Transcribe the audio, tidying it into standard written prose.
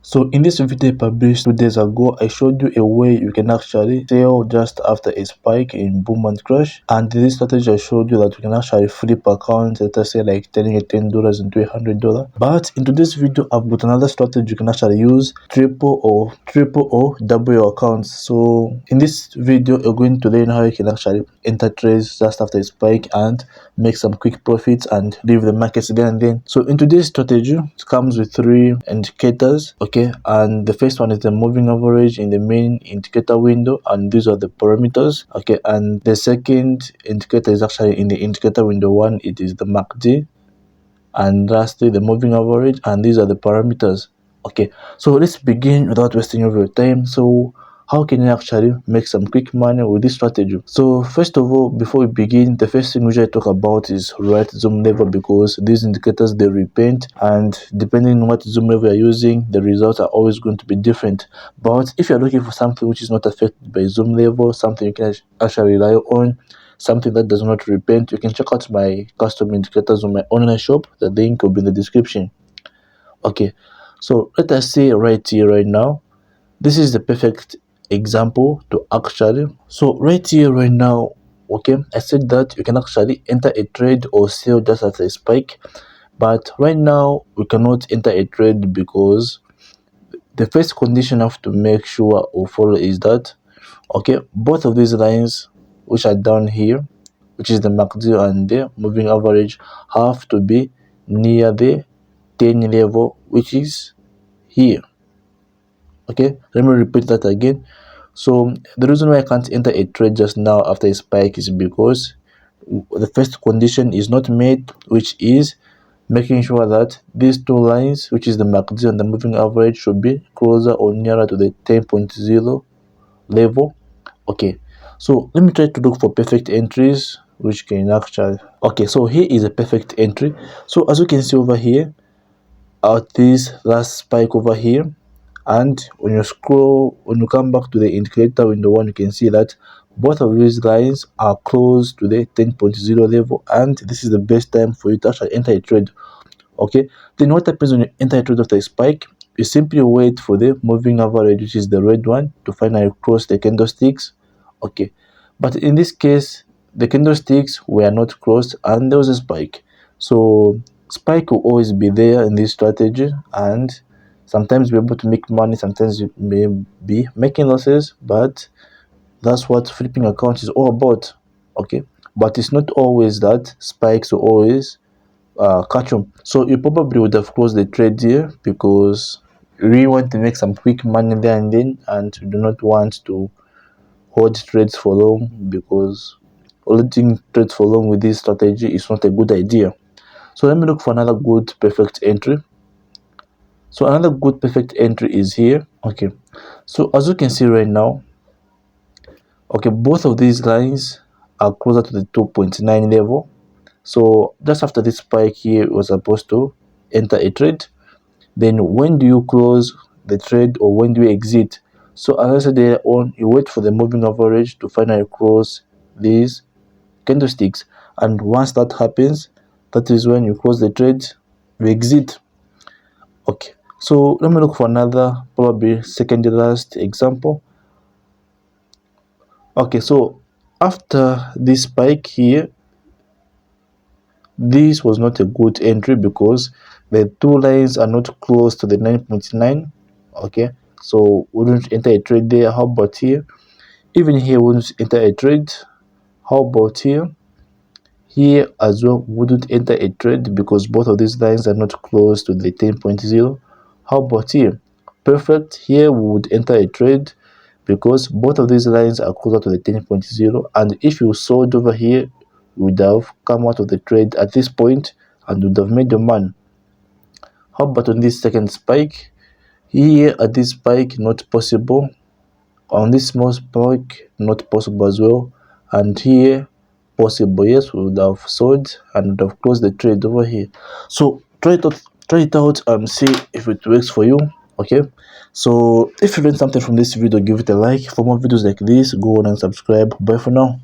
So in this video published 2 days ago, I showed you a way you can actually sell just after a spike in boom and crash. And this strategy I showed you that you can actually flip accounts, let us say like turning a $10 into $100. But in today's video, I've got another strategy you can actually use, triple or double your accounts. So in this video, you're going to learn how you can actually enter trades just after a spike and make some quick profits and leave the markets there and then. So in today's strategy, it comes with 3 indicators, okay, and the first one is the moving average in the main indicator window, and these are the parameters, okay, and the second indicator is actually in the indicator window 1, it is the MACD, and lastly the moving average, and these are the parameters. Okay, so let's begin without wasting of your time. So how can you actually make some quick money with this strategy? So first of all, before we begin, the first thing which I talk about is right zoom level, because these indicators, they repaint, and depending on what zoom level you're using, the results are always going to be different. But if you're looking for something which is not affected by zoom level, something you can actually rely on, something that does not repaint, you can check out my custom indicators on my online shop. The link will be in the description. Okay, so let us say right here, right now, this is the perfect example to actually. So right here, right now, okay, I said that you can actually enter a trade or sell just at a spike, but right now we cannot enter a trade because the first condition I have to make sure or follow is that, okay, both of these lines which are down here, which is the MACD and the moving average, have to be near the 10 level, which is here. Okay, let me repeat that again. So the reason why I can't enter a trade just now after a spike is because the first condition is not met, which is making sure that these 2 lines, which is the MACD and the moving average, should be closer or nearer to the 10.0 level. Okay, so let me try to look for perfect entries which can actually. Okay, so here is a perfect entry. So as you can see over here, at this last spike over here, and when you come back to the indicator window 1, you can see that both of these lines are close to the 10.0 level, and this is the best time for you to actually enter a trade. Okay, then what happens when you enter a trade after a spike? You simply wait for the moving average, which is the red one, to finally cross the candlesticks. Okay, but in this case, the candlesticks were not crossed and there was a spike. So spike will always be there in this strategy, and sometimes you're able to make money, sometimes you may be making losses, but that's what flipping accounts is all about. Okay, but it's not always that spikes will always catch them. So you probably would have closed the trade here because you really want to make some quick money there and then, and you do not want to hold trades for long, because holding trades for long with this strategy is not a good idea. So let me look for another good perfect entry. So another good perfect entry is here. Okay, so as you can see right now, okay, both of these lines are closer to the 2.9 level. So just after this spike here, it was supposed to enter a trade. Then when do you close the trade, or when do you exit? So as I said there on, you wait for the moving average to finally cross these candlesticks, and once that happens, that is when you close the trade, you exit. Okay, so let me look for another, probably second to last example. Okay, so after this spike here, this was not a good entry because the 2 lines are not close to the 9.9. okay, so wouldn't enter a trade there. How about here? Even here wouldn't enter a trade. How about here? Here as well wouldn't enter a trade because both of these lines are not close to the 10.0. How about here? Perfect. Here we would enter a trade because both of these lines are closer to the 10.0, and if you sold over here, you would have come out of the trade at this point and would have made your money. How about on this second spike? Here at this spike, not possible. On this small spike, not possible as well. And here, possible. Yes, we would have sold and would have closed the trade over here. So try it out and see if it works for you. Okay, so if you learned something from this video, give it a like. For more videos like this, go on and subscribe. Bye for now.